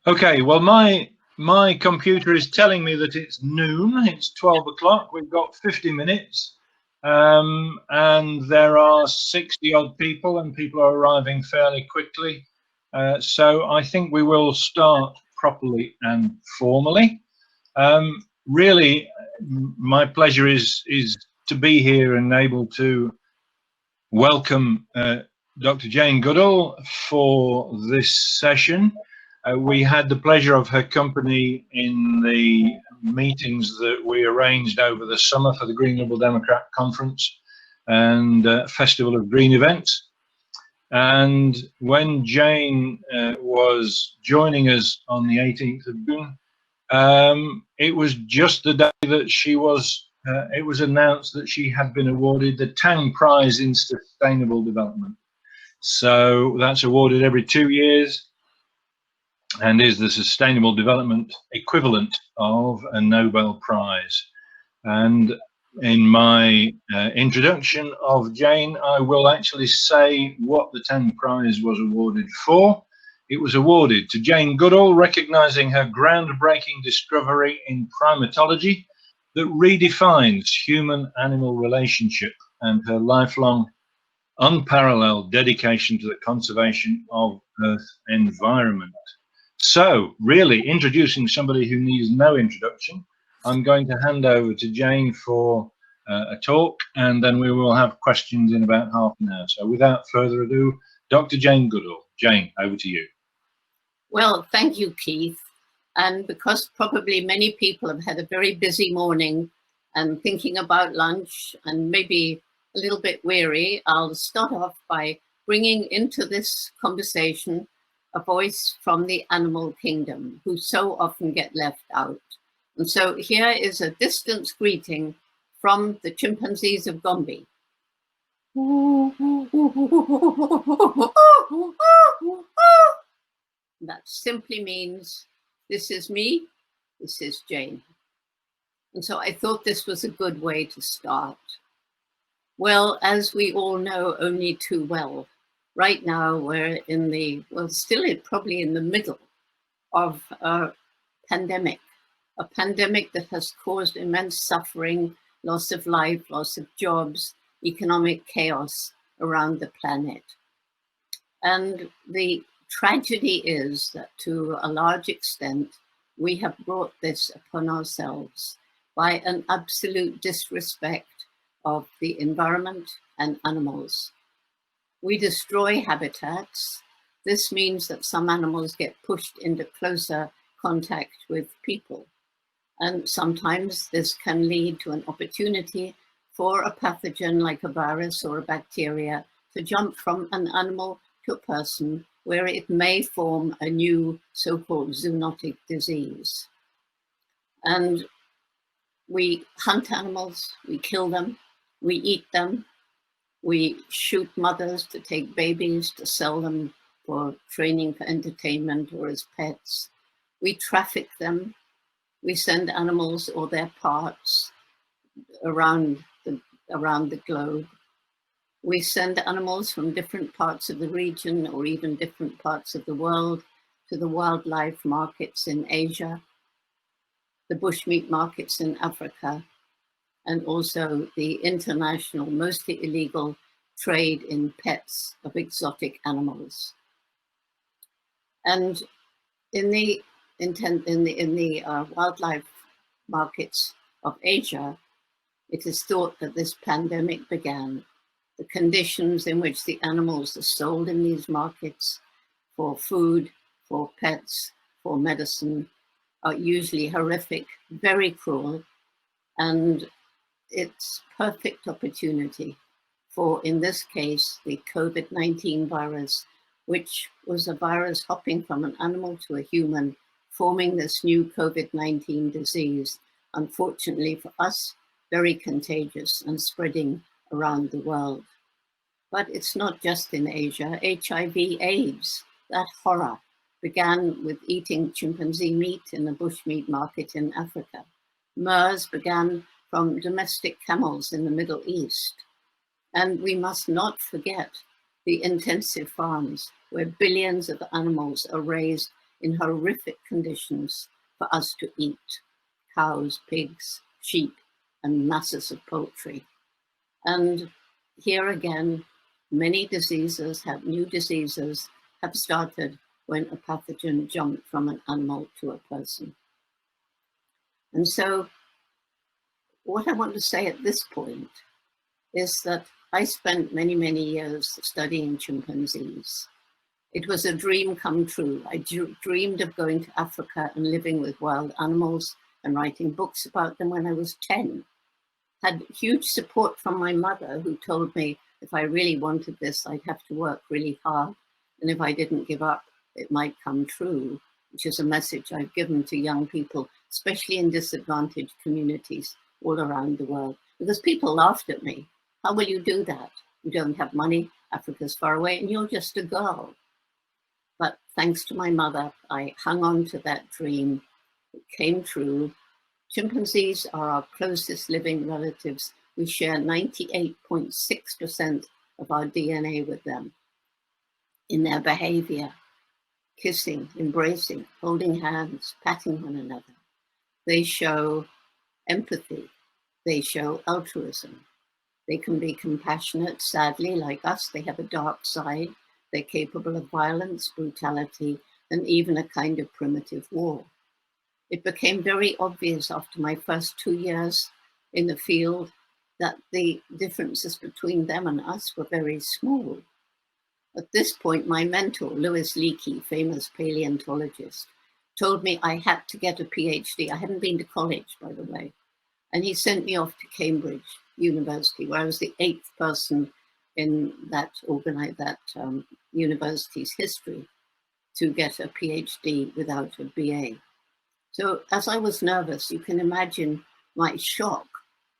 Okay, well, my computer is telling me that it's noon. It's 12 o'clock. We've got 50 minutes, and there are 60 odd people, and people are arriving fairly quickly. So I think we will start properly and formally. Really, my pleasure is to be here and able to welcome Dr. Jane Goodall for this session. We had the pleasure of her company in the meetings that we arranged over the summer for the Green Liberal Democrat Conference and Festival of Green events. And when Jane was joining us on the 18th of June, it was just the day that she was, it was announced that she had been awarded the Tang Prize in Sustainable Development. So that's awarded every 2 years and is the sustainable development equivalent of a Nobel Prize. And in my introduction of Jane, I will actually say what the Tang Prize was awarded for. It was awarded to Jane Goodall, recognizing her groundbreaking discovery in primatology that redefines human-animal relationship and her lifelong unparalleled dedication to the conservation of Earth environment. So, really introducing somebody who needs no introduction, I'm going to hand over to Jane for a talk, and then we will have questions in about half an hour. So without further ado, Dr. Jane Goodall. Jane, over to you. Well, thank you, Keith. And because probably many people have had a very busy morning and thinking about lunch and maybe a little bit weary, I'll start off by bringing into this conversation a voice from the animal kingdom who so often get left out. And so here is a distance greeting from the chimpanzees of Gombe. That simply means, this is me, this is Jane. And so I thought this was a good way to start. Well, as we all know only too well, right now we're in the, well, still probably in the middle of a pandemic that has caused immense suffering, loss of life, loss of jobs, economic chaos around the planet. And the tragedy is that to a large extent, we have brought this upon ourselves by an absolute disrespect of the environment and animals. We destroy habitats. This means that some animals get pushed into closer contact with people. And sometimes this can lead to an opportunity for a pathogen like a virus or a bacteria to jump from an animal to a person, where it may form a new so-called zoonotic disease. And we hunt animals, we kill them, we eat them, we shoot mothers to take babies to sell them for training for entertainment or as pets. We traffic them, we send animals or their parts around the globe. We send animals from different parts of the region or even different parts of the world to the wildlife markets in Asia, the bushmeat markets in Africa, and also the international, mostly illegal trade in pets of exotic animals. And in the wildlife markets of Asia, it is thought that this pandemic began. The conditions in which the animals are sold in these markets for food, for pets, for medicine are usually horrific, very cruel, and it's perfect opportunity for, in this case, the COVID-19 virus, which was a virus hopping from an animal to a human, forming this new COVID-19 disease, unfortunately for us, very contagious and spreading around the world. But it's not just in Asia. HIV/AIDS, that horror, began with eating chimpanzee meat in the bushmeat market in Africa. MERS began from domestic camels in the Middle East. And we must not forget the intensive farms where billions of animals are raised in horrific conditions for us to eat: cows, pigs, sheep, and masses of poultry. And here again, many new diseases have started when a pathogen jumped from an animal to a person. And so what I want to say at this point is that I spent many, many years studying chimpanzees. It was a dream come true. I dreamed of going to Africa and living with wild animals and writing books about them when I was 10. Had huge support from my mother, who told me if I really wanted this, I'd have to work really hard. And if I didn't give up, it might come true, which is a message I've given to young people, especially in disadvantaged communities all around the world, because people laughed at me. How will you do that? You don't have money, Africa's far away, and you're just a girl. But thanks to my mother, I hung on to that dream. It came true. Chimpanzees are our closest living relatives. We share 98.6% of our DNA with them. In their behavior, kissing, embracing, holding hands, patting one another, they show empathy. They show altruism. They can be compassionate. Sadly, like us, they have a dark side. They're capable of violence, brutality, and even a kind of primitive war. It became very obvious after my first 2 years in the field that the differences between them and us were very small. At this point, my mentor, Louis Leakey, famous paleontologist, told me I had to get a PhD. I hadn't been to college, by the way. And he sent me off to Cambridge University, where I was the 8th person in that university's history to get a PhD without a BA. So as I was nervous, you can imagine my shock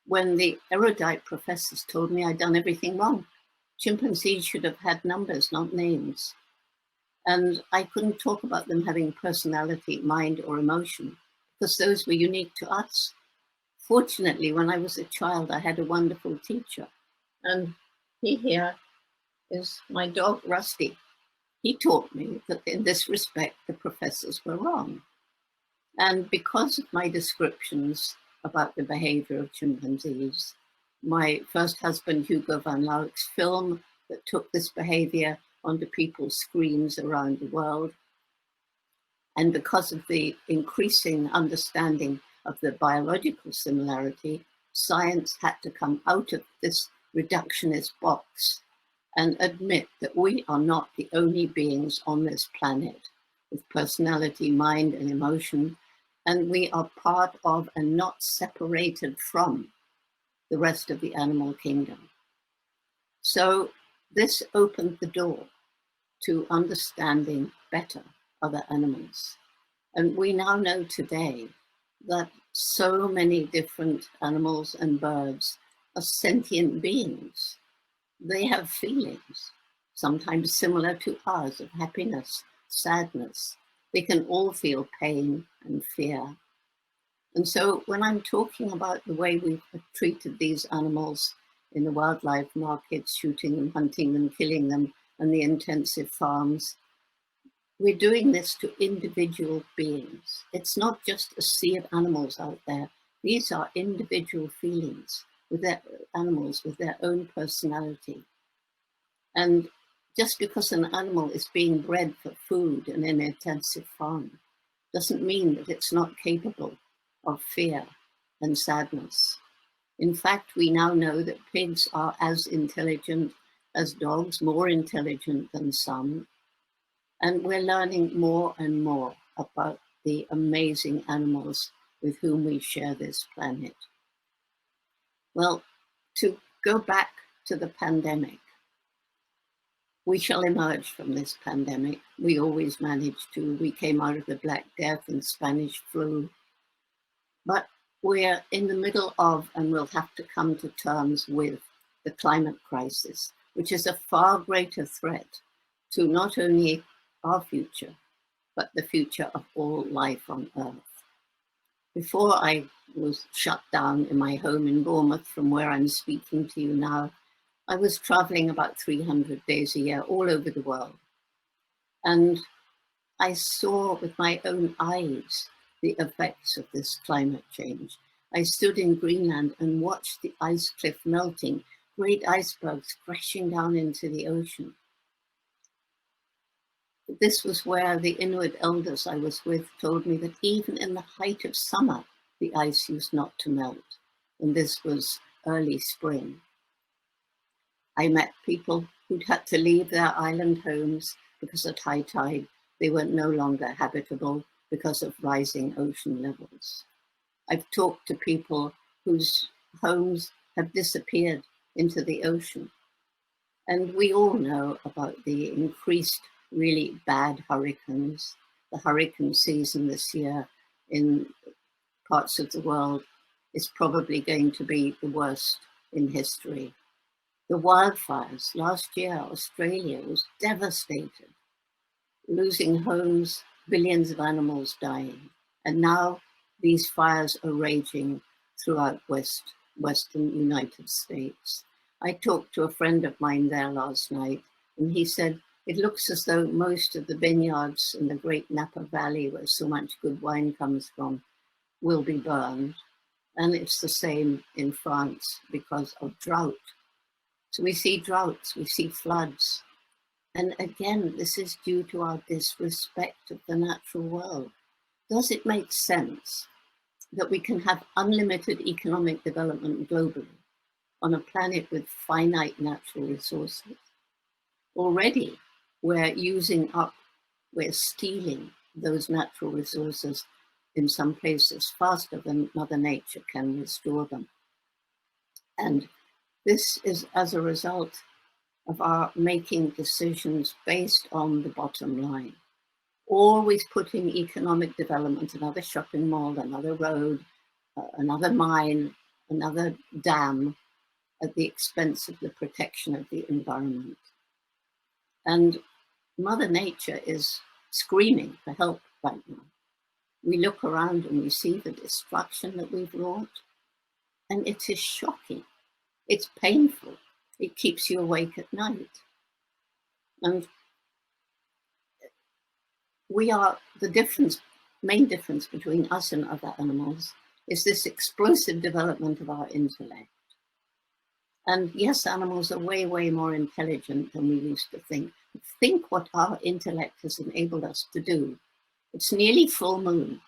when the erudite professors told me I'd done everything wrong. Chimpanzees should have had numbers, not names. And I couldn't talk about them having personality, mind, or emotion, because those were unique to us. Fortunately, when I was a child, I had a wonderful teacher. And he here is my dog, Rusty. He taught me that in this respect, the professors were wrong. And because of my descriptions about the behavior of chimpanzees, my first husband, Hugo van Lauk's film that took this behavior onto people's screens around the world, and because of the increasing understanding of the biological similarity, science had to come out of this reductionist box and admit that we are not the only beings on this planet with personality, mind, and emotion, and we are part of and not separated from the rest of the animal kingdom. So this opened the door to understanding better other animals. And we now know today that so many different animals and birds are sentient beings. They have feelings, sometimes similar to ours, of happiness, sadness. They can all feel pain and fear. And so when I'm talking about the way we've treated these animals in the wildlife markets, shooting them, hunting them, killing them, and the intensive farms, we're doing this to individual beings. It's not just a sea of animals out there. These are individual feelings with their animals, with their own personality. And just because an animal is being bred for food in an intensive farm doesn't mean that it's not capable of fear and sadness. In fact, we now know that pigs are as intelligent as dogs, more intelligent than some. And we're learning more and more about the amazing animals with whom we share this planet. Well, to go back to the pandemic, we shall emerge from this pandemic. We always manage to. We came out of the Black Death and Spanish flu. But we're in the middle of, and we'll have to come to terms with, the climate crisis, which is a far greater threat to not only our future, but the future of all life on Earth. Before I was shut down in my home in Bournemouth, from where I'm speaking to you now, I was traveling about 300 days a year all over the world. And I saw with my own eyes the effects of this climate change. I stood in Greenland and watched the ice cliff melting, great icebergs crashing down into the ocean. This was where the Inuit elders I was with told me that even in the height of summer, the ice used not to melt. And this was early spring. I met people who'd had to leave their island homes because at high tide, they were no longer habitable because of rising ocean levels. I've talked to people whose homes have disappeared into the ocean. And we all know about the increased really bad hurricanes. The hurricane season this year in parts of the world is probably going to be the worst in history. The wildfires last year, Australia was devastated, losing homes, billions of animals dying. And now these fires are raging throughout Western United States. I talked to a friend of mine there last night, and he said, it looks as though most of the vineyards in the Great Napa Valley, where so much good wine comes from, will be burned. And it's the same in France because of drought. So we see droughts, we see floods. And again, this is due to our disrespect of the natural world. Does it make sense that we can have unlimited economic development globally on a planet with finite natural resources? Already, we're stealing those natural resources in some places faster than Mother Nature can restore them. And this is as a result of our making decisions based on the bottom line. Always putting economic development, another shopping mall, another road, another mine, another dam, at the expense of the protection of the environment. And Mother Nature is screaming for help right now. We look around and we see the destruction that we've wrought, and it is shocking. It's painful. It keeps you awake at night. And we are the main difference between us and other animals is this explosive development of our intellect. And yes, animals are way, way more intelligent than we used to think. Think what our intellect has enabled us to do. It's nearly full moon.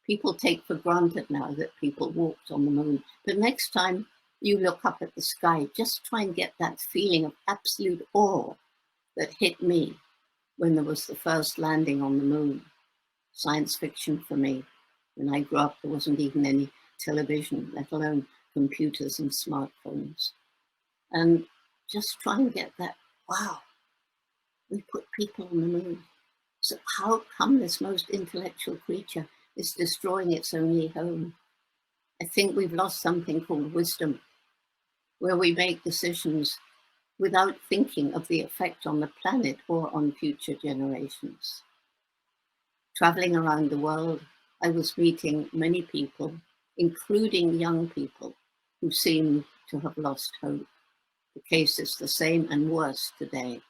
People take for granted now that people walked on the moon. But next time you look up at the sky, just try and get that feeling of absolute awe that hit me when there was the first landing on the moon. Science fiction for me. When I grew up, there wasn't even any television, let alone computers and smartphones. And just try and get that, wow, we put people on the moon. So how come this most intellectual creature is destroying its only home? I think we've lost something called wisdom, where we make decisions without thinking of the effect on the planet or on future generations. Traveling around the world, I was meeting many people, including young people, who seem to have lost hope. The case is the same and worse today.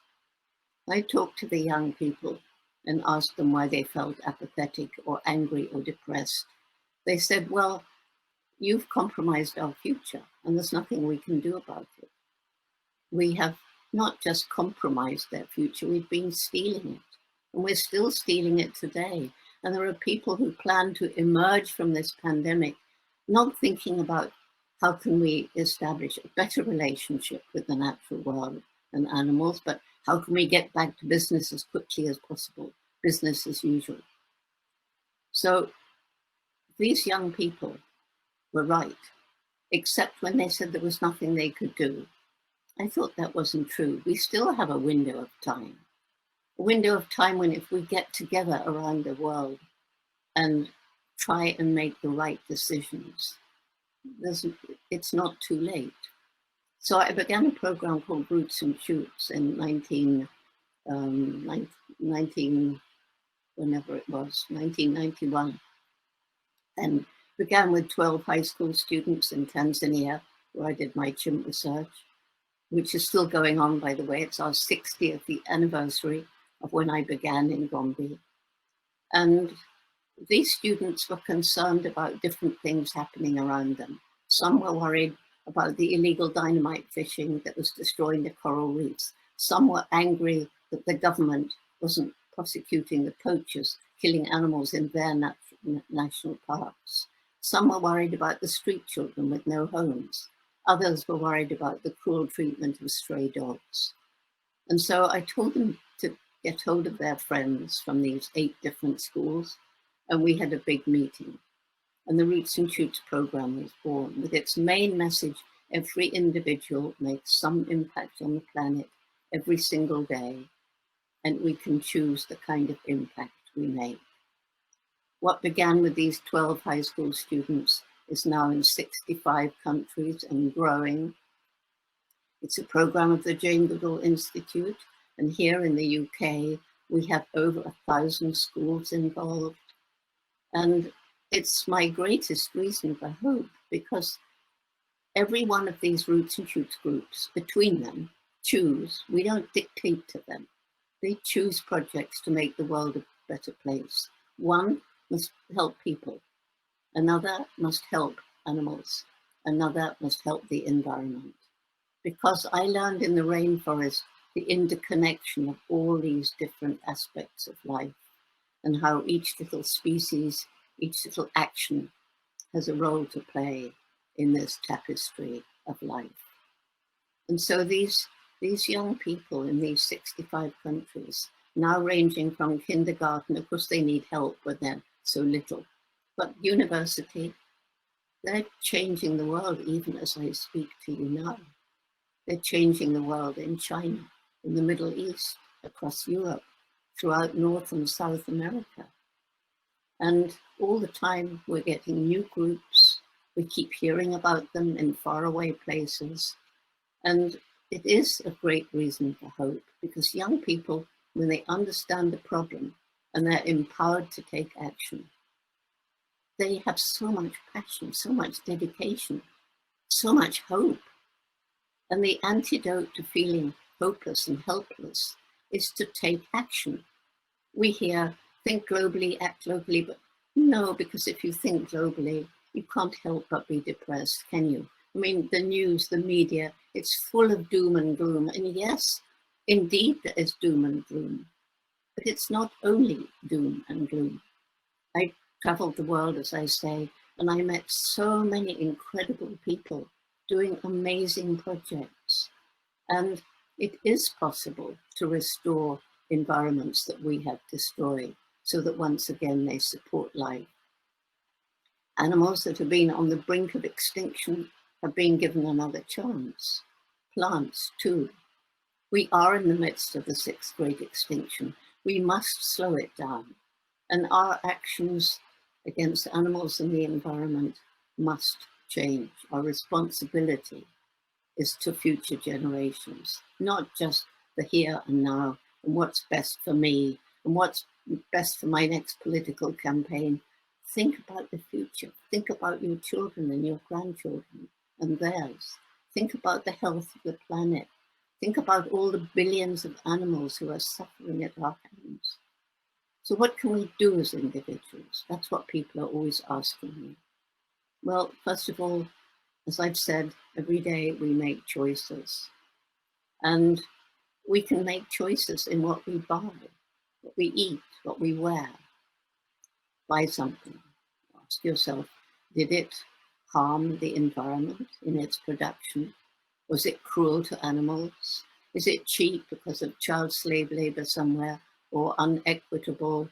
I talked to the young people and asked them why they felt apathetic or angry or depressed. They said, well, you've compromised our future and there's nothing we can do about it. We have not just compromised their future, we've been stealing it. And we're still stealing it today. And there are people who plan to emerge from this pandemic not thinking about how can we establish a better relationship with the natural world and animals, but how can we get back to business as quickly as possible, business as usual. So these young people were right, except when they said there was nothing they could do. I thought that wasn't true. We still have a window of time when if we get together around the world and try and make the right decisions, it's not too late. So I began a program called Roots and Shoots in 1991, and began with 12 high school students in Tanzania, where I did my chimp research, which is still going on, by the way. It's our 60th anniversary of when I began in Gombe. And these students were concerned about different things happening around them. Some were worried about the illegal dynamite fishing that was destroying the coral reefs. Some were angry that the government wasn't prosecuting the poachers killing animals in their national parks. Some were worried about the street children with no homes. Others were worried about the cruel treatment of stray dogs. And so I told them to get hold of their friends from these 8 different schools, and we had a big meeting. And the Roots and Shoots program was born with its main message: every individual makes some impact on the planet every single day, and we can choose the kind of impact we make. What began with these 12 high school students is now in 65 countries and growing. It's a program of the Jane Goodall Institute, and here in the UK, we have over 1,000 schools involved. And it's my greatest reason for hope, because every one of these Roots and Shoots groups, between them, choose. We don't dictate to them. They choose projects to make the world a better place. One must help people. Another must help animals. Another must help the environment. Because I learned in the rainforest the interconnection of all these different aspects of life, and how each little species, each little action has a role to play in this tapestry of life. And so these young people in these 65 countries, now ranging from kindergarten, of course they need help when they're so little, but university, they're changing the world even as I speak to you now. They're changing the world in China, in the Middle East, across Europe, throughout North and South America. And all the time we're getting new groups. We keep hearing about them in faraway places. And it is a great reason for hope, because young people, when they understand the problem and they're empowered to take action, they have so much passion, so much dedication, so much hope. And the antidote to feeling hopeless and helpless is to take action. We hear, think globally, act locally, but no, because if you think globally, you can't help but be depressed, can you? I mean, the news, the media, it's full of doom and gloom. And yes, indeed, there is doom and gloom, but it's not only doom and gloom. I traveled the world, as I say, and I met so many incredible people doing amazing projects. And it is possible to restore environments that we have destroyed so that once again they support life. Animals that have been on the brink of extinction have been given another chance. Plants too. We are in the midst of the 6th great extinction. We must slow it down. And our actions against animals and the environment must change. Our responsibility is to future generations, not just the here and now and what's best for me and what's best for my next political campaign. Think about the future. Think about your children and your grandchildren and theirs. Think about the health of the planet. Think about all the billions of animals who are suffering at our hands. So what can we do as individuals? That's what people are always asking me. Well, first of all, as I've said, every day we make choices. And we can make choices in what we buy, what we eat, what we wear. Buy something. Ask yourself, did it harm the environment in its production? Was it cruel to animals? Is it cheap because of child slave labor somewhere, or unequitable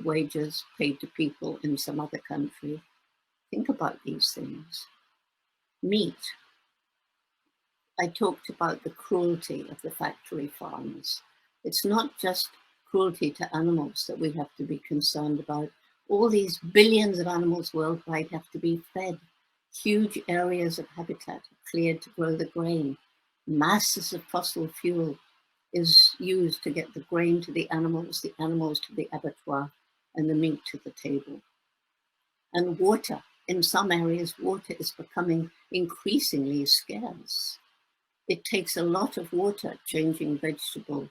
wages paid to people in some other country? Think about these things. Meat. I talked about the cruelty of the factory farms. It's not just cruelty to animals that we have to be concerned about. All these billions of animals worldwide have to be fed. Huge areas of habitat are cleared to grow the grain. Masses of fossil fuel is used to get the grain to the animals to the abattoir, and the meat to the table. And water. In some areas, water is becoming increasingly scarce. It takes a lot of water changing vegetable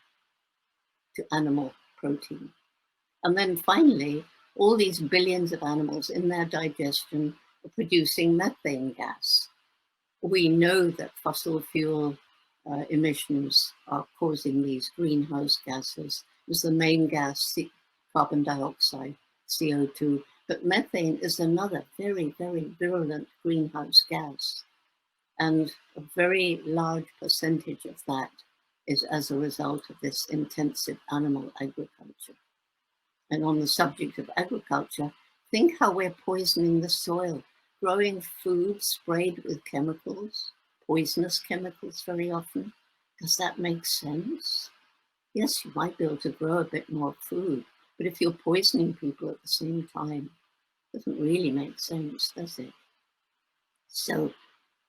to animal protein. And then finally, all these billions of animals in their digestion are producing methane gas. We know that fossil fuel emissions are causing these greenhouse gases. It's the main gas, carbon dioxide, CO2, but methane is another very, very virulent greenhouse gas. And a very large percentage of that is as a result of this intensive animal agriculture. And on the subject of agriculture, think how we're poisoning the soil, growing food sprayed with chemicals, poisonous chemicals very often. Does that make sense? Yes, you might be able to grow a bit more food, but if you're poisoning people at the same time, it doesn't really make sense, does it? So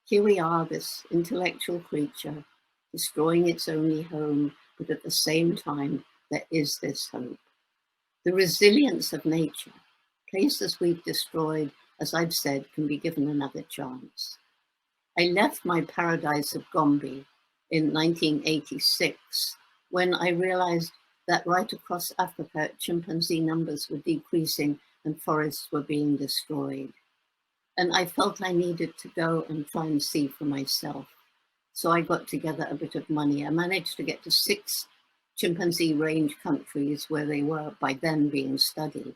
here we are, this intellectual creature destroying its only home, but at the same time, there is this hope. The resilience of nature, places we've destroyed, as I've said, can be given another chance. I left my paradise of Gombe in 1986 when I realized that right across Africa, chimpanzee numbers were decreasing and forests were being destroyed. And I felt I needed to go and try and see for myself. So I got together a bit of money. I managed to get to 6 chimpanzee range countries where they were by then being studied.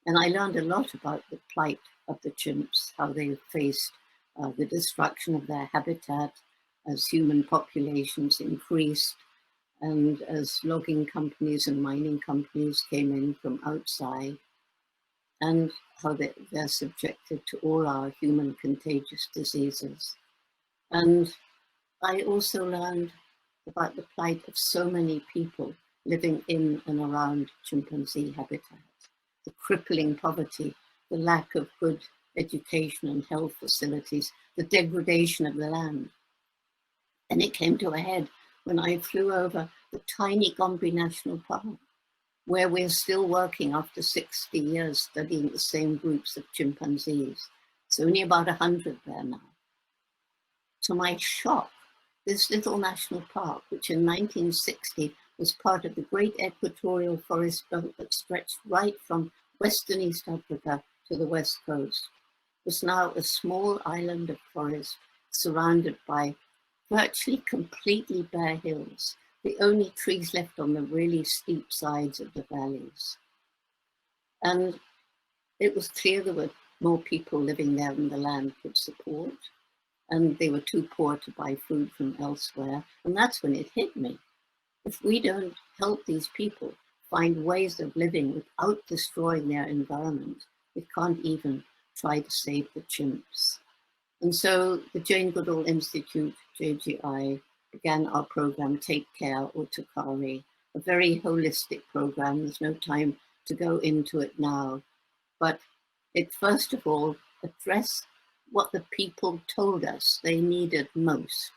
And I learned a lot about the plight of the chimps, how they faced the destruction of their habitat as human populations increased and as logging companies and mining companies came in from outside, and how they're subjected to all our human contagious diseases. And I also learned about the plight of so many people living in and around chimpanzee habitats, the crippling poverty, the lack of good education and health facilities, the degradation of the land. And it came to a head when I flew over the tiny Gombe National Park, where we're still working after 60 years studying the same groups of chimpanzees. It's only about 100 there now. To my shock, this little national park, which in 1960 was part of the great equatorial forest belt that stretched right from western East Africa to the west coast, was now a small island of forest surrounded by virtually completely bare hills, the only trees left on the really steep sides of the valleys. And it was clear there were more people living there than the land could support, and they were too poor to buy food from elsewhere. And that's when it hit me. If we don't help these people find ways of living without destroying their environment, we can't even try to save the chimps. And so the Jane Goodall Institute, JGI, began our program, Take Care Utukari, a very holistic program. There's no time to go into it now, but it first of all addressed what the people told us they needed most.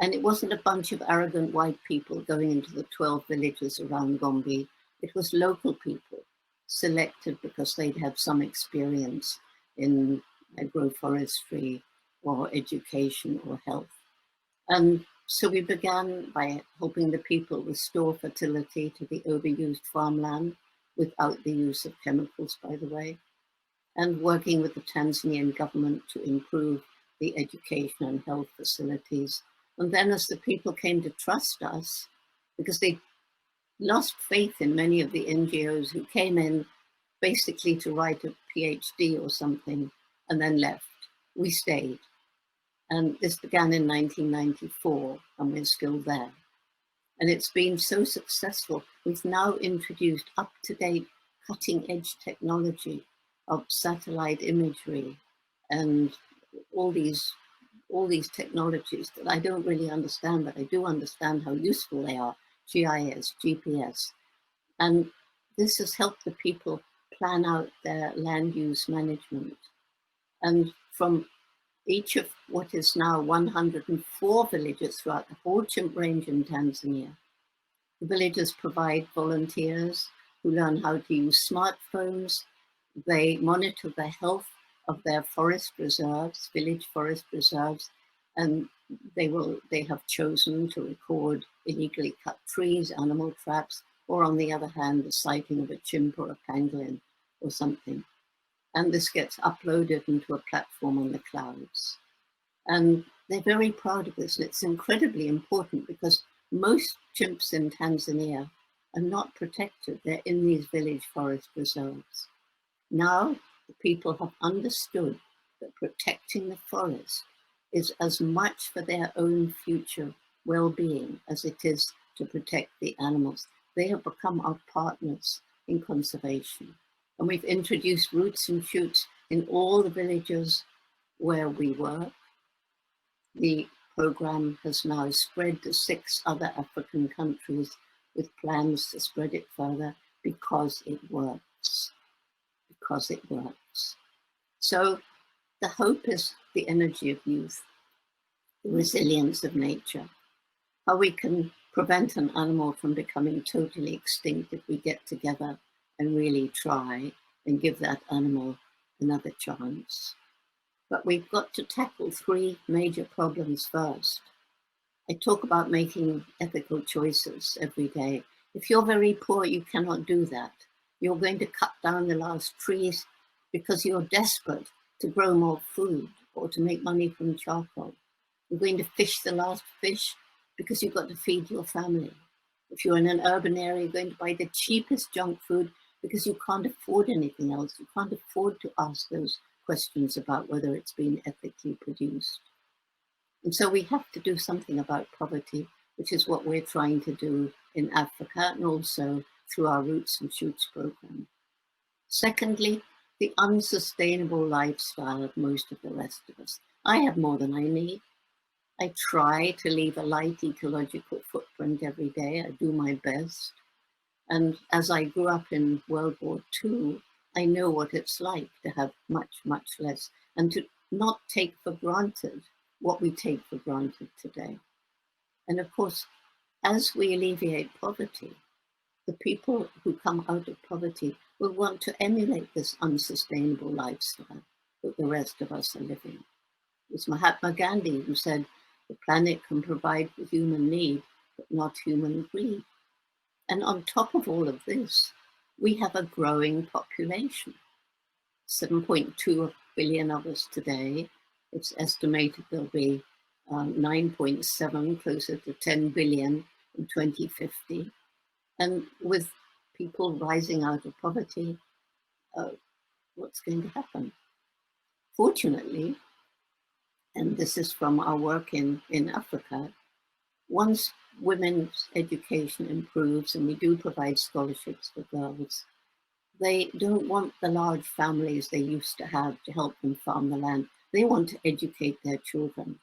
And it wasn't a bunch of arrogant white people going into the 12 villages around Gombe. It was local people selected because they'd had some experience in agroforestry or education or health. And so we began by helping the people restore fertility to the overused farmland without the use of chemicals, by the way, and working with the Tanzanian government to improve the education and health facilities. And then as the people came to trust us, because they lost faith in many of the NGOs who came in basically to write a PhD or something and then left, we stayed. And this began in 1994, and we're still there. And it's been so successful. We've now introduced up-to-date, cutting-edge technology of satellite imagery and all these technologies that I don't really understand, but I do understand how useful they are, GIS, GPS. And this has helped the people plan out their land use management. And from each of what is now 104 villages throughout the whole chimp range in Tanzania, the villages provide volunteers who learn how to use smartphones. They monitor the health of their forest reserves, village forest reserves, and they have chosen to record illegally cut trees, animal traps, or on the other hand, the sighting of a chimp or a pangolin or something. And this gets uploaded into a platform on the clouds. And they're very proud of this. And it's incredibly important because most chimps in Tanzania are not protected. They're in these village forest reserves. Now, the people have understood that protecting the forest is as much for their own future well-being as it is to protect the animals. They have become our partners in conservation. And we've introduced roots and shoots in all the villages where we work. The program has now spread to 6 other African countries with plans to spread it further because it works. Because it works. So the hope is the energy of youth, the resilience of nature, how we can prevent an animal from becoming totally extinct if we get together and really try and give that animal another chance. But we've got to tackle 3 major problems first. I talk about making ethical choices every day. If you're very poor, you cannot do that. You're going to cut down the last trees because you're desperate to grow more food or to make money from charcoal. You're going to fish the last fish because you've got to feed your family. If you're in an urban area, you're going to buy the cheapest junk food because you can't afford anything else. You can't afford to ask those questions about whether it's been ethically produced. And so we have to do something about poverty, which is what we're trying to do in Africa and also through our Roots and Shoots program. Secondly, the unsustainable lifestyle of most of the rest of us. I have more than I need. I try to leave a light ecological footprint every day. I do my best. And as I grew up in World War II, I know what it's like to have much, much less and to not take for granted what we take for granted today. And of course, as we alleviate poverty, the people who come out of poverty will want to emulate this unsustainable lifestyle that the rest of us are living. It's Mahatma Gandhi who said, the planet can provide for human need, but not human greed. And on top of all of this, we have a growing population. 7.2 billion of us today. It's estimated there'll be 9.7, closer to 10 billion in 2050. And with people rising out of poverty, what's going to happen? Fortunately, and this is from our work in Africa, once women's education improves, and we do provide scholarships for girls, they don't want the large families they used to have to help them farm the land. They want to educate their children.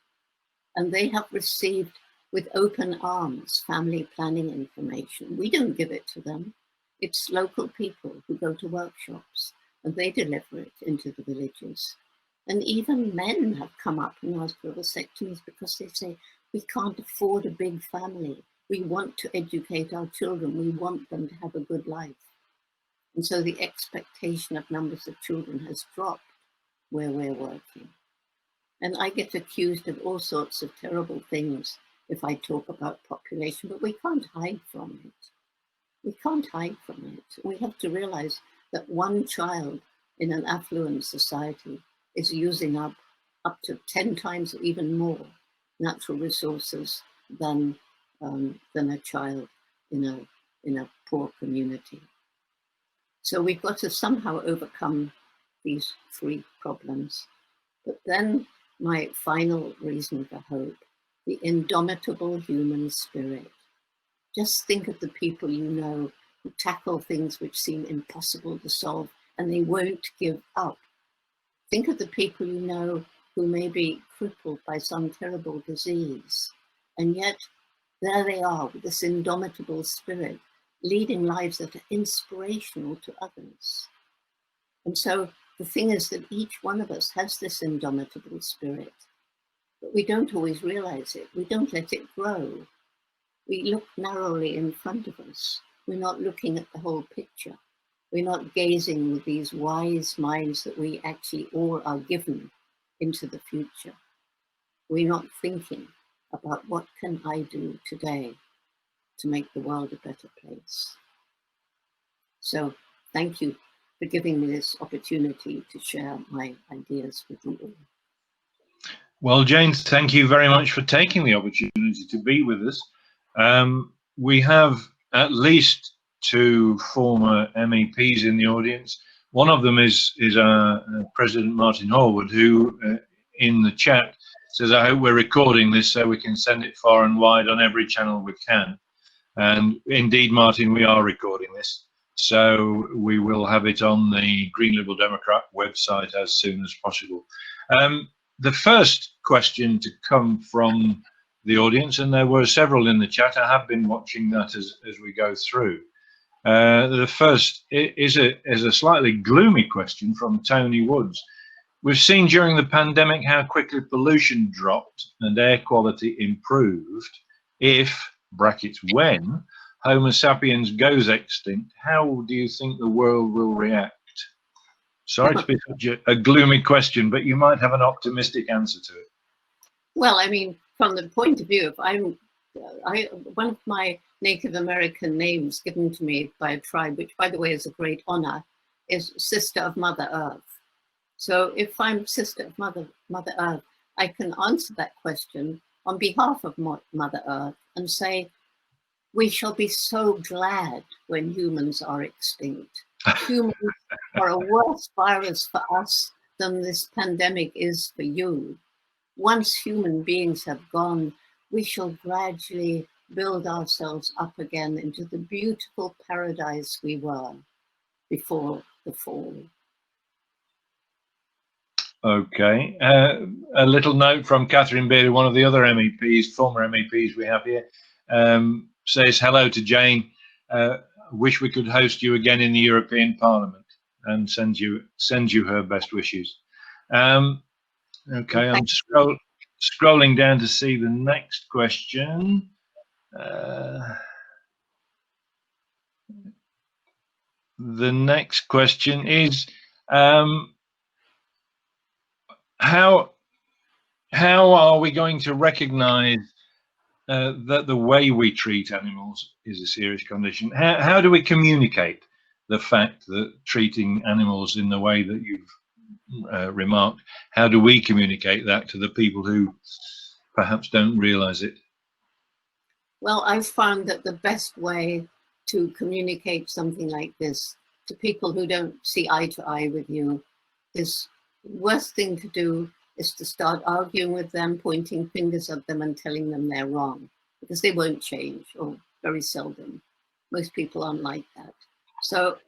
And they have received with open arms family planning information. We don't give it to them. It's local people who go to workshops and they deliver it into the villages. And even men have come up and asked for vasectomies because they say, we can't afford a big family. We want to educate our children. We want them to have a good life. And so the expectation of numbers of children has dropped where we're working. And I get accused of all sorts of terrible things if I talk about population, but we can't hide from it. We can't hide from it. We have to realize that one child in an affluent society is using up to 10 times or even more natural resources than a child in a poor community. So we've got to somehow overcome these 3 problems. But then my final reason for hope, the indomitable human spirit. Just think of the people you know who tackle things which seem impossible to solve and they won't give up. Think of the people you know who may be crippled by some terrible disease, and yet there they are with this indomitable spirit, leading lives that are inspirational to others. And so the thing is that each one of us has this indomitable spirit, but we don't always realize it. We don't let it grow. We look narrowly in front of us. We're not looking at the whole picture. We're not gazing with these wise minds that we actually all are given into the future. We're not thinking about what can I do today to make the world a better place. So thank you for giving me this opportunity to share my ideas with you all. Well, Jane, thank you very much for taking the opportunity to be with us. We have at least 2 former MEPs in the audience. One of them is President Martin Horwood, who in the chat says, I hope we're recording this so we can send it far and wide on every channel we can. And indeed, Martin, we are recording this. So we will have it on the Green Liberal Democrat website as soon as possible. The first question to come from the audience, and there were several in the chat, I have been watching that as we go through. The first is a slightly gloomy question from Tony Woods. We've seen during the pandemic how quickly pollution dropped and air quality improved. If, brackets when, Homo sapiens goes extinct, how do you think the world will react? Sorry to be such a gloomy question, but you might have an optimistic answer to it. Well, I mean, from the point of view of one of my Native American names given to me by a tribe, which by the way is a great honor, is Sister of Mother Earth. So if I'm Sister of Mother Earth, I can answer that question on behalf of Mother Earth and say, we shall be so glad when humans are extinct. Humans are a worse virus for us than this pandemic is for you. Once human beings have gone, we shall gradually build ourselves up again into the beautiful paradise we were before the fall. Okay. A little note from Catherine Beard, one of the other MEPs, former MEPs we have here, says hello to Jane. Wish we could host you again in the European Parliament, and send you her best wishes. Okay, I'm scrolling down to see the next question. The next question is, how are we going to recognize that the way we treat animals is a serious condition? How do we communicate the fact that treating animals in the way that you've remarked, how do we communicate that to the people who perhaps don't realize it? Well, I've found that the best way to communicate something like this to people who don't see eye to eye with you is the worst thing to do is to start arguing with them, pointing fingers at them and telling them they're wrong, because they won't change, or very seldom. Most people aren't like that. So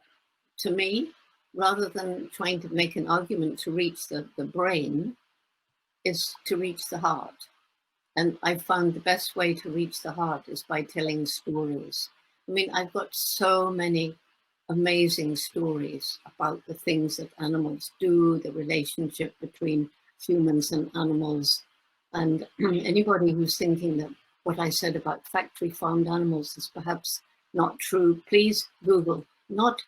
to me, rather than trying to make an argument to reach the brain, is to reach the heart. And I found the best way to reach the heart is by telling stories. I mean, I've got so many amazing stories about the things that animals do, the relationship between humans and animals. And anybody who's thinking that what I said about factory farmed animals is perhaps not true, please Google, not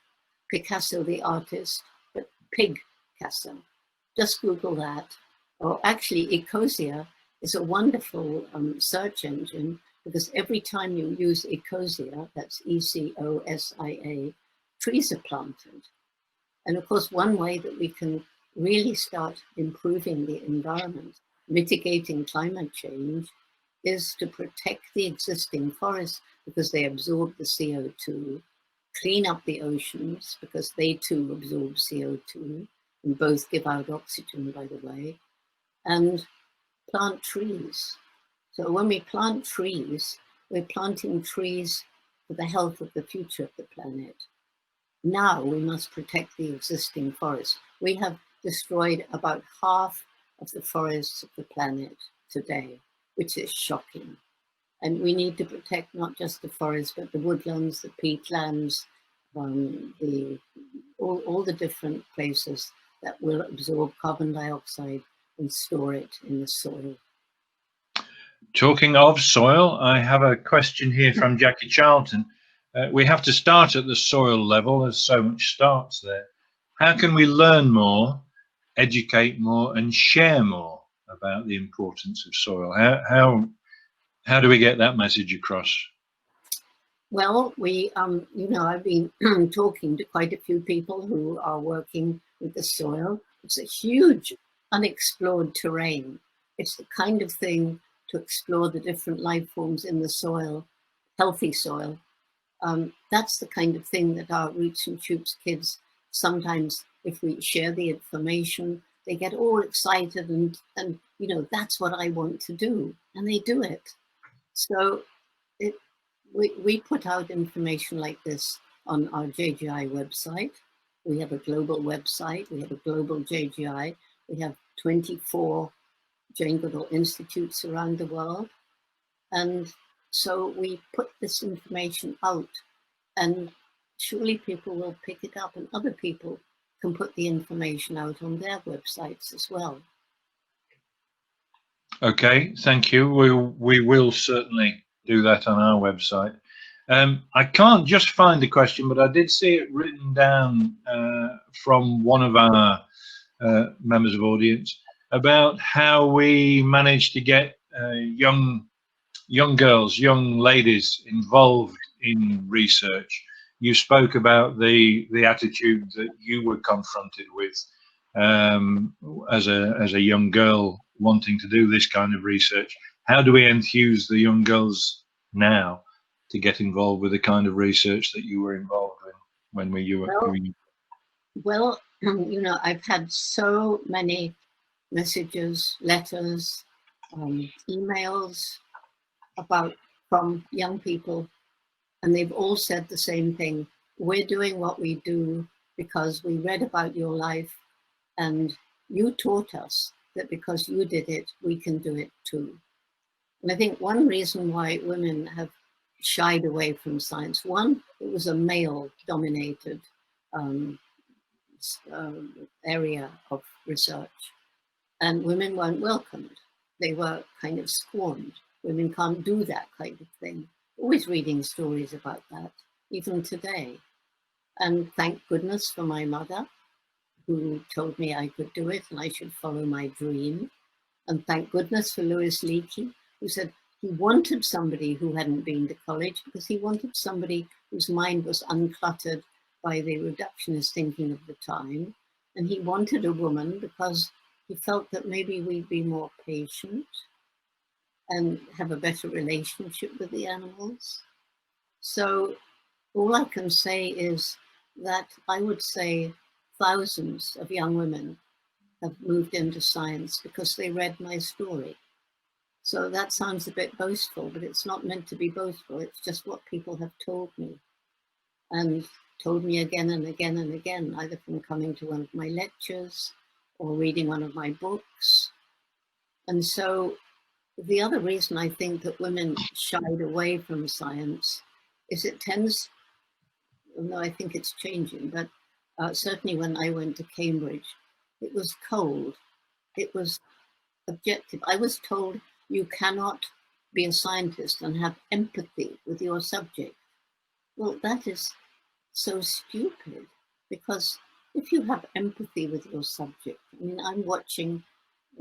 Picasso the artist, but Pigcasso. Just Google that. Or actually, Ecosia is a wonderful search engine, because every time you use Ecosia, that's E-C-O-S-I-A, trees are planted. And of course, one way that we can really start improving the environment, mitigating climate change, is to protect the existing forests, because they absorb the CO2, clean up the oceans, because they too absorb CO2, and both give out oxygen, by the way, and plant trees. So when we plant trees, we're planting trees for the health of the future of the planet. Now we must protect the existing forests. We have destroyed about half of the forests of the planet today, which is shocking. And we need to protect not just the forests, but the woodlands, the peatlands, all the different places that will absorb carbon dioxide and store it in the soil. Talking of soil, I have a question here from Jackie Charlton. We have to start at the soil level, as so much starts there. How can we learn more, educate more, and share more about the importance of soil? How do we get that message across? Well, I've been talking to quite a few people who are working with the soil. It's a huge unexplored terrain. It's the kind of thing to explore the different life forms in the soil, healthy soil. That's the kind of thing that our Roots and Shoots kids, sometimes if we share the information, they get all excited and that's what I want to do. And they do it. So it, we put out information like this on our JGI website. We have a global website. We have a global JGI. We have 24 Jane Goodall Institutes around the world. And so we put this information out, and surely people will pick it up, and other people can put the information out on their websites as well. Okay, thank you. We will certainly do that on our website. I can't just find the question, but I did see it written down from one of our members of audience about how we managed to get young girls, young ladies involved in research. You spoke about the attitude that you were confronted with as a young girl wanting to do this kind of research. How do we enthuse the young girls now to get involved with the kind of research that you were involved in when you were? Well, I've had so many messages, letters, emails from young people, and they've all said the same thing. We're doing what we do because we read about your life and you taught us that because you did it, we can do it too. And I think one reason why women have shied away from science, one, it was a male-dominated area of research, and women weren't welcomed. They were kind of scorned. Women can't do that kind of thing. Always reading stories about that, even today. And thank goodness for my mother, who told me I could do it and I should follow my dream. And thank goodness for Louis Leakey, who said he wanted somebody who hadn't been to college because he wanted somebody whose mind was uncluttered by the reductionist thinking of the time. And he wanted a woman because he felt that maybe we'd be more patient and have a better relationship with the animals. So all I can say is that I would say thousands of young women have moved into science because they read my story. So that sounds a bit boastful, but it's not meant to be boastful. It's just what people have told me, and told me again and again and again, either from coming to one of my lectures or reading one of my books. And so the other reason I think that women shied away from science is it tends, although I think it's changing, but certainly when I went to Cambridge, it was cold. It was objective. I was told you cannot be a scientist and have empathy with your subject. Well, that is so stupid, because if you have empathy with your subject, I mean, I'm watching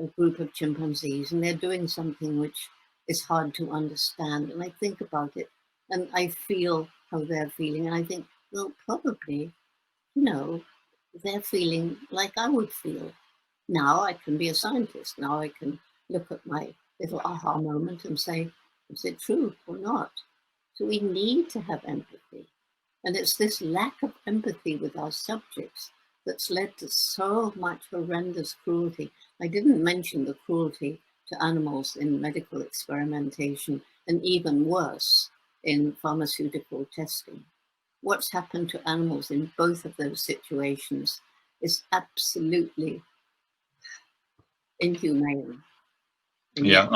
a group of chimpanzees and they're doing something which is hard to understand. And I think about it and I feel how they're feeling. And I think, well, probably, they're feeling like I would feel. Now I can be a scientist. Now I can look at my little aha moment and say, is it true or not? So we need to have empathy. And it's this lack of empathy with our subjects that's led to so much horrendous cruelty. I didn't mention the cruelty to animals in medical experimentation, and even worse in pharmaceutical testing. What's happened to animals in both of those situations is absolutely inhumane. Yeah,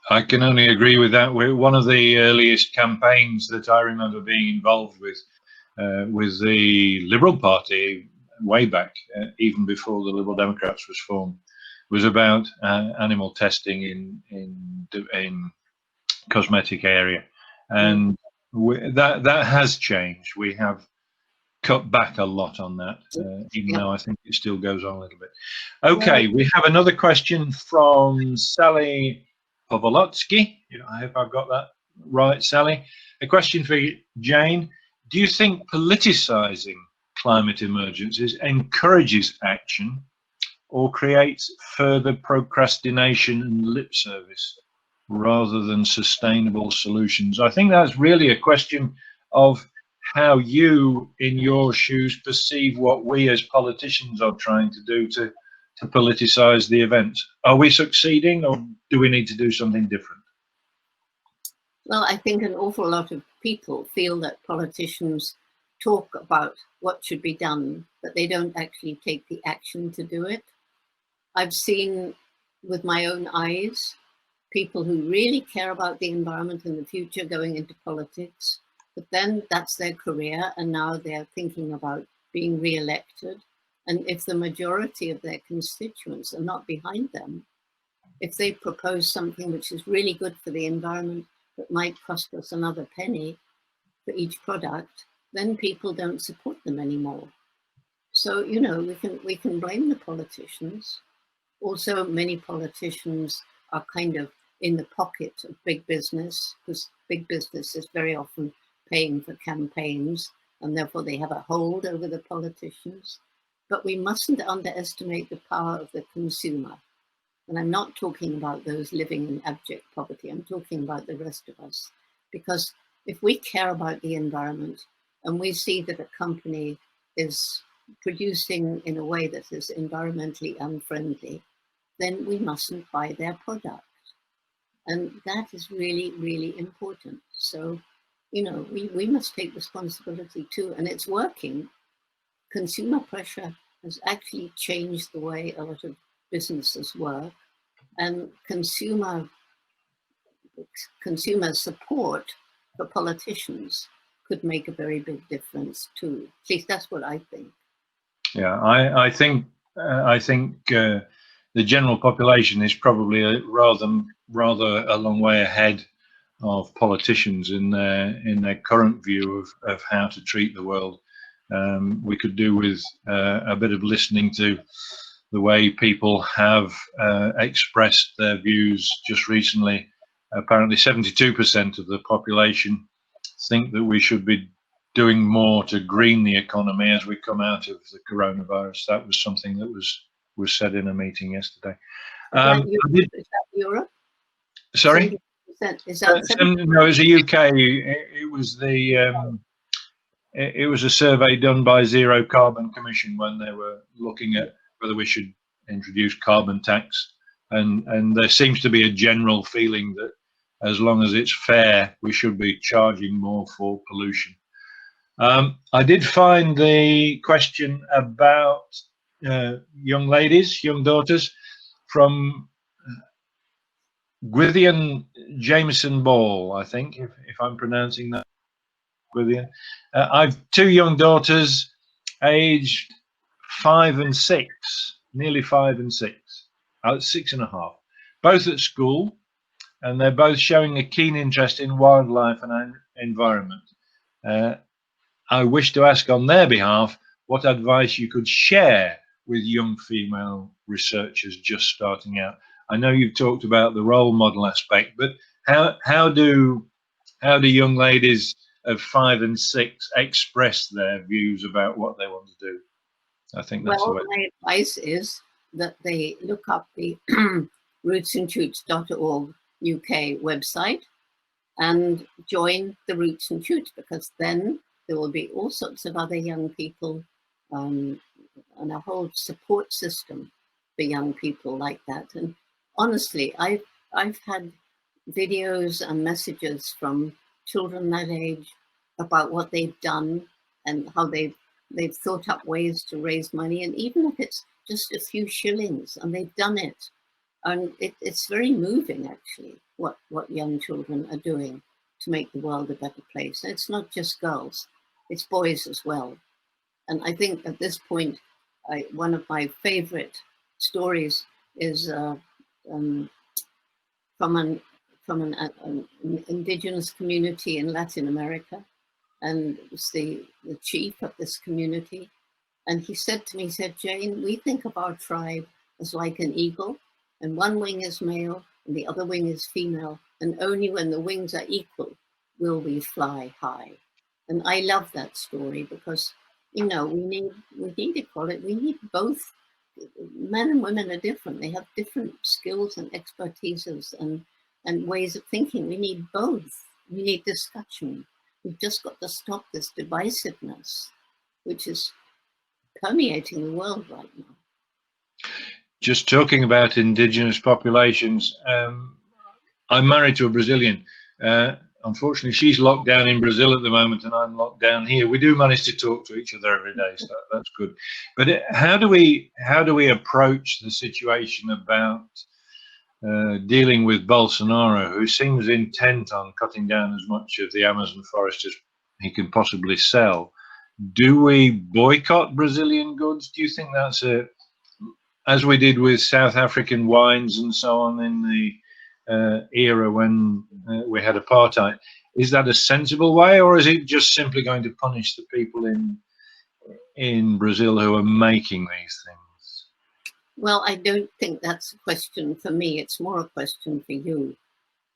I can only agree with that. One of the earliest campaigns that I remember being involved with the Liberal Party way back, even before the Liberal Democrats was formed, was about animal testing in cosmetic area, and that has changed. We have cut back a lot on that, even though I think it still goes on a little bit. Okay, we have another question from Sally Povolotsky. I hope I've got that Right, Sally. A question for Jane. Do you think politicizing climate emergencies encourages action or creates further procrastination and lip service rather than sustainable solutions? I think that's really a question of how you, in your shoes, perceive what we as politicians are trying to do to politicize the event. Are we succeeding, or do we need to do something different? Well, I think an awful lot of people feel that politicians talk about what should be done, but they don't actually take the action to do it. I've seen with my own eyes people who really care about the environment and the future going into politics, but then that's their career, and now they're thinking about being re-elected. And if the majority of their constituents are not behind them, if they propose something which is really good for the environment that might cost us another penny for each product, then people don't support them anymore. So, you know, we can blame the politicians. Also, many politicians are kind of in the pocket of big business, because big business is very often paying for campaigns, and therefore they have a hold over the politicians. But we mustn't underestimate the power of the consumer. And I'm not talking about those living in abject poverty. I'm talking about the rest of us. Because if we care about the environment and we see that a company is producing in a way that is environmentally unfriendly, then we mustn't buy their product. And that is really, really important. So, you know, we must take responsibility too. And it's working. Consumer pressure has actually changed the way a lot of businesses work, and consumer support for politicians could make a very big difference too. At least that's what I think. Yeah, I think the general population is probably rather a long way ahead of politicians in their current view of how to treat the world. We could do with a bit of listening to the way people have expressed their views just recently. Apparently 72% of the population think that we should be doing more to green the economy as we come out of the coronavirus. That was something that was said in a meeting yesterday. Is that Europe? Sorry? 70%? Is that no, it was the UK. It was the it was a survey done by Zero Carbon Commission when they were looking at whether we should introduce carbon tax, and there seems to be a general feeling that as long as it's fair, we should be charging more for pollution. I did find the question about young ladies, young daughters, from Gwithian Jameson Ball, I think, if I'm pronouncing that. Gwithian. I've two young daughters, aged 5 and 6, nearly 5 and 6, 6.5, both at school, and they're both showing a keen interest in wildlife and environment. I wish to ask on their behalf what advice you could share with young female researchers just starting out. I know you've talked about the role model aspect, but how do young ladies of 5 and 6 express their views about what they want to do? I think that's the way. My advice is that they look up the rootsandshoots.org UK website and join the Roots and Shoots, because then there will be all sorts of other young people and a whole support system for young people like that. And honestly, I've had videos and messages from children that age about what they've done and how they've thought up ways to raise money, and even if it's just a few shillings, and they've done it. And it's very moving, actually, what young children are doing to make the world a better place. And it's not just girls, it's boys as well. And I think at this point, one of my favorite stories is from an indigenous community in Latin America. And it was the chief of this community. And he said to me, he said, Jane, we think of our tribe as like an eagle, and one wing is male and the other wing is female, and only when the wings are equal will we fly high. And I love that story because, you know, we need equality. We need both. Men and women are different. They have different skills and expertises and ways of thinking. We need both. We need discussion. We've just got to stop this divisiveness, which is permeating the world right now. Just talking about indigenous populations, I'm married to a Brazilian. Unfortunately, she's locked down in Brazil at the moment, and I'm locked down here. We do manage to talk to each other every day, so that's good. But how do we approach the situation about dealing with Bolsonaro, who seems intent on cutting down as much of the Amazon forest as he can possibly sell? Do we boycott Brazilian goods? Do you think that's as we did with South African wines and so on in the era when we had apartheid? Is that a sensible way, or is it just simply going to punish the people in Brazil who are making these things? Well, I don't think that's a question for me. It's more a question for you.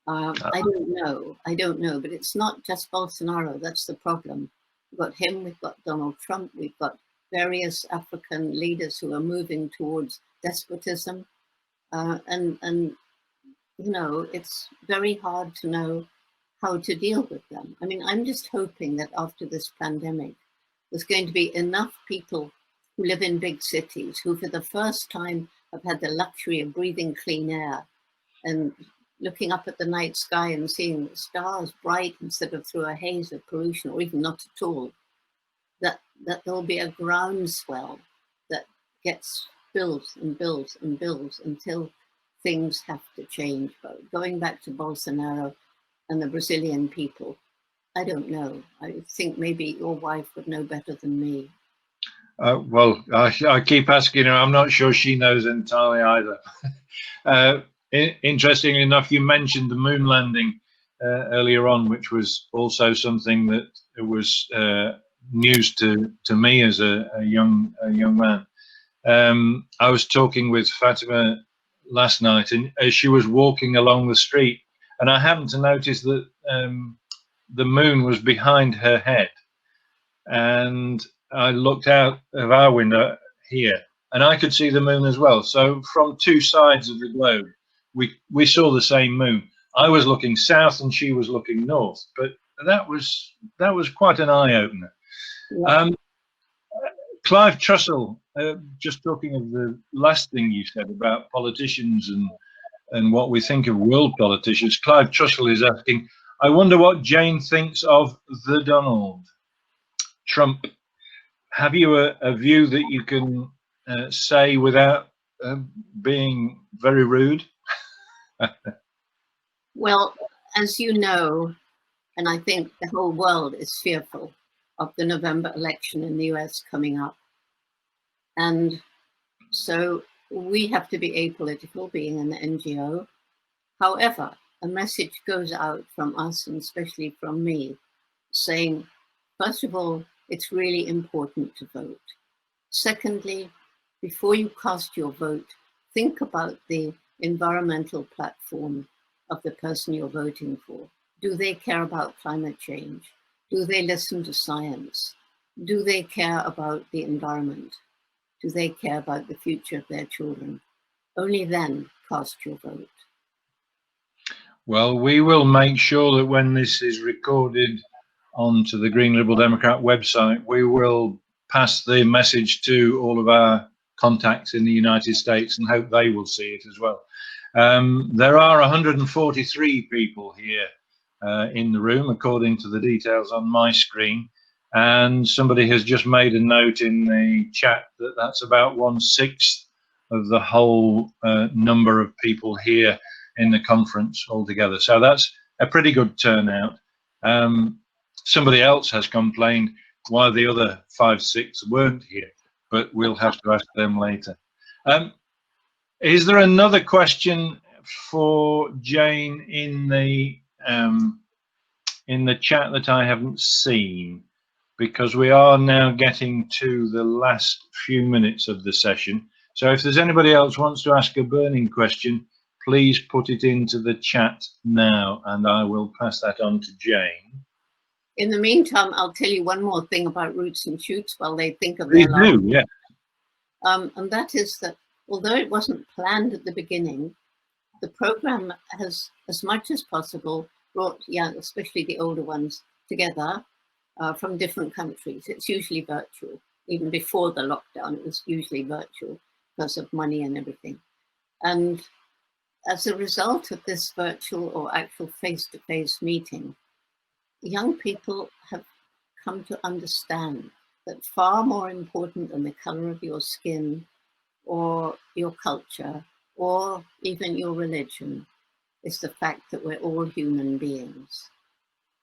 I don't know. I don't know. But it's not just Bolsonaro. That's the problem. We've got him. We've got Donald Trump. We've got various African leaders who are moving towards despotism. And you know, it's very hard to know how to deal with them. I mean, I'm just hoping that after this pandemic, there's going to be enough people who live in big cities who for the first time have had the luxury of breathing clean air and looking up at the night sky and seeing stars bright instead of through a haze of pollution, or even not at all, that there'll be a groundswell that gets built and built and built until things have to change. But going back to Bolsonaro and the Brazilian people, I don't know. I think maybe your wife would know better than me. Well, I keep asking her. I'm not sure she knows entirely either. Interestingly enough, you mentioned the moon landing earlier on, which was also something that was news to me as a young man. I was talking with Fatima last night, and as she was walking along the street, and I happened to notice that the moon was behind her head, and I looked out of our window here, and I could see the moon as well. So from two sides of the globe, we saw the same moon. I was looking south, and she was looking north. But that was quite an eye opener. Yeah. Clive Trussell, just talking of the last thing you said about politicians and what we think of world politicians, Clive Trussell is asking, I wonder what Jane thinks of the Donald Trump. Have you a view that you can say without being very rude? Well, as you know, and I think the whole world is fearful of the November election in the US coming up. And so we have to be apolitical, being an NGO. However, a message goes out from us, and especially from me, saying, first of all, it's really important to vote. Secondly, before you cast your vote, think about the environmental platform of the person you're voting for. Do they care about climate change? Do they listen to science? Do they care about the environment? Do they care about the future of their children? Only then cast your vote. Well, we will make sure that when this is recorded onto the Green Liberal Democrat website, we will pass the message to all of our contacts in the United States and hope they will see it as well. There are 143 people here in the room, according to the details on my screen. And somebody has just made a note in the chat that that's about 1/6 of the whole number of people here in the conference altogether. So that's a pretty good turnout. Somebody else has complained why the other 5-6 weren't here, but we'll have to ask them later. Is there another question for Jane in the chat that I haven't seen? Because we are now getting to the last few minutes of the session. So if there's anybody else wants to ask a burning question, please put it into the chat now, and I will pass that on to Jane. In the meantime, I'll tell you one more thing about Roots and Shoots while they think of Please their last. do, yeah. And that is that although it wasn't planned at the beginning, the program has, as much as possible, brought young, especially the older ones, together from different countries. It's usually virtual. Even before the lockdown, it was usually virtual because of money and everything. And as a result of this virtual or actual face-to-face meeting, young people have come to understand that far more important than the color of your skin or your culture or even your religion is the fact that we're all human beings.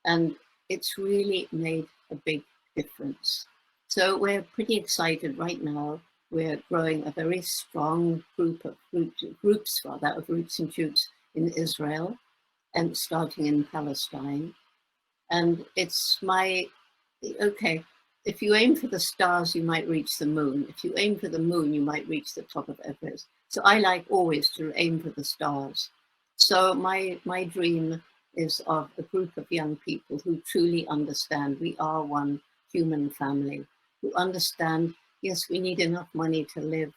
And it's really made a big difference. So we're pretty excited right now. We're growing a very strong groups of Roots and Shoots in Israel and starting in Palestine. And it's okay, if you aim for the stars, you might reach the moon. If you aim for the moon, you might reach the top of Everest. So I like always to aim for the stars. So my dream is of a group of young people who truly understand we are one human family, who understand, yes, we need enough money to live,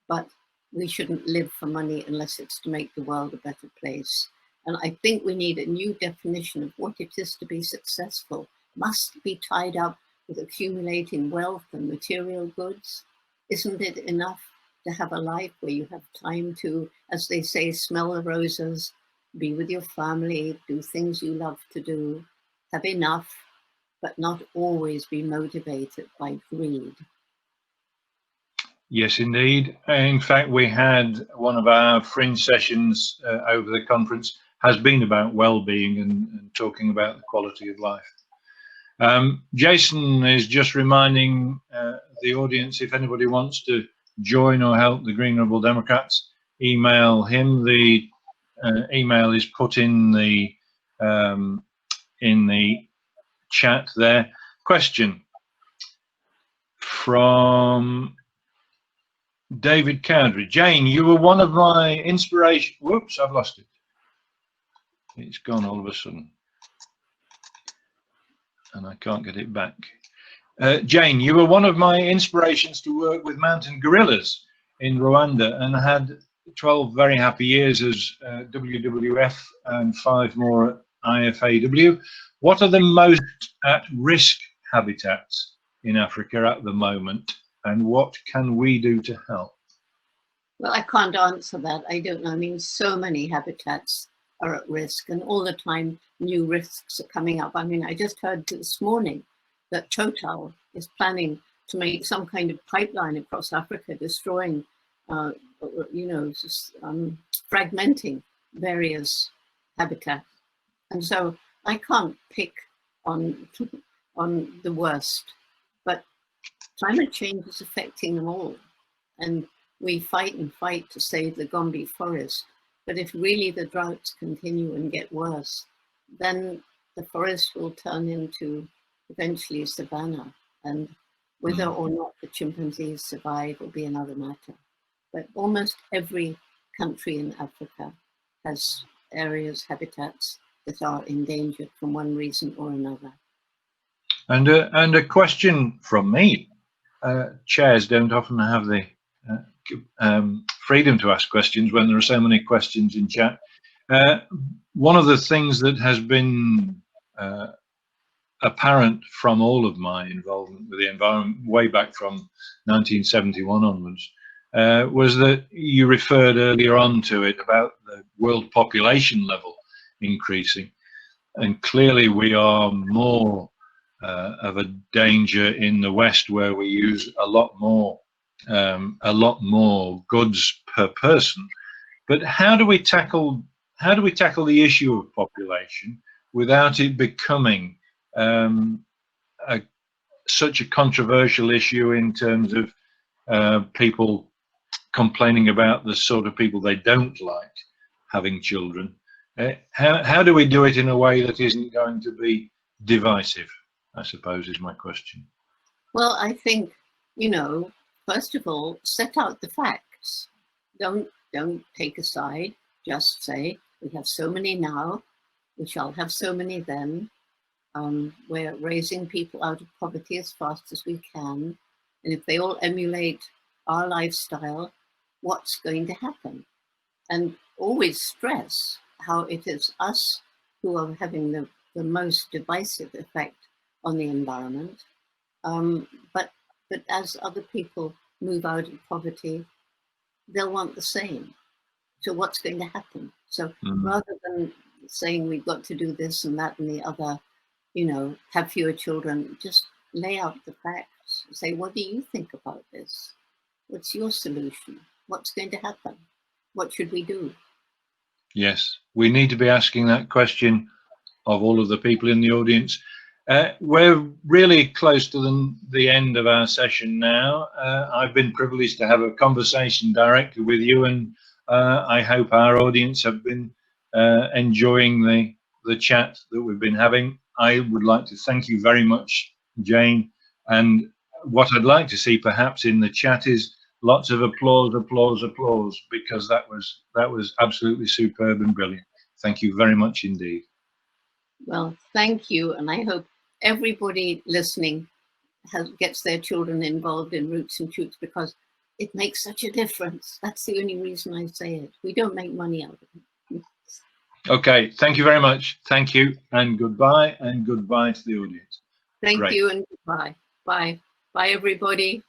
but we shouldn't live for money unless it's to make the world a better place. And I think we need a new definition of what it is to be successful. Must be tied up with accumulating wealth and material goods. Isn't it enough to have a life where you have time to, as they say, smell the roses, be with your family, do things you love to do, have enough, but not always be motivated by greed? Yes, indeed. In fact, we had one of our fringe sessions over the conference has been about well-being and talking about the quality of life. Jason is just reminding the audience, if anybody wants to join or help the Green Rebel Democrats, email him. The email is put in the chat there. Question from David Cowdery. Jane, you were one of my inspiration. Whoops, I've lost it. It's gone all of a sudden. And I can't get it back. Jane, you were one of my inspirations to work with mountain gorillas in Rwanda and had 12 very happy years as WWF and 5 more at IFAW. What are the most at-risk habitats in Africa at the moment, and what can we do to help? Well, I can't answer that. I don't know. I mean, so many habitats are at risk, and all the time new risks are coming up. I mean, I just heard this morning that Total is planning to make some kind of pipeline across Africa, destroying, fragmenting various habitats. And so I can't pick on the worst, but climate change is affecting them all. And we fight and fight to save the Gombe forest. But if really the droughts continue and get worse, then the forest will turn into eventually savanna. And whether or not the chimpanzees survive will be another matter. But almost every country in Africa has areas, habitats that are endangered from one reason or another. And a question from me. Chairs don't often have the freedom to ask questions when there are so many questions in chat. One of the things that has been apparent from all of my involvement with the environment way back from 1971 onwards was that you referred earlier on to it about the world population level increasing, and clearly we are more of a danger in the West, where we use a lot more goods per person. But how do we tackle the issue of population without it becoming such a controversial issue in terms of people complaining about the sort of people they don't like having children? How do we do it in a way that isn't going to be divisive, I suppose, is my question. Well, I think, first of all, set out the facts. Don't take a side. just say, we have so many now, we shall have so many then. We're raising people out of poverty as fast as we can. And if they all emulate our lifestyle, what's going to happen? And always stress how it is us who are having the most divisive effect on the environment. But as other people move out of poverty, they'll want the same. So what's going to happen? So rather than saying we've got to do this and that and the other, you know, have fewer children, just lay out the facts. Say, what do you think about this? What's your solution? What's going to happen? What should we do? Yes, we need to be asking that question of all of the people in the audience. We're really close to the end of our session now. I've been privileged to have a conversation directly with you, and I hope our audience have been enjoying the chat that we've been having. I would like to thank you very much, Jane, and what I'd like to see perhaps in the chat is lots of applause, applause, applause, because that was absolutely superb and brilliant. Thank you very much indeed. Well, thank you, and I hope everybody listening gets their children involved in Roots and Shoots, because it makes such a difference. That's the only reason I say it. We don't make money out of it. Okay, thank you very much. Thank you, and goodbye to the audience. Thank you, and goodbye. Bye. Bye, everybody.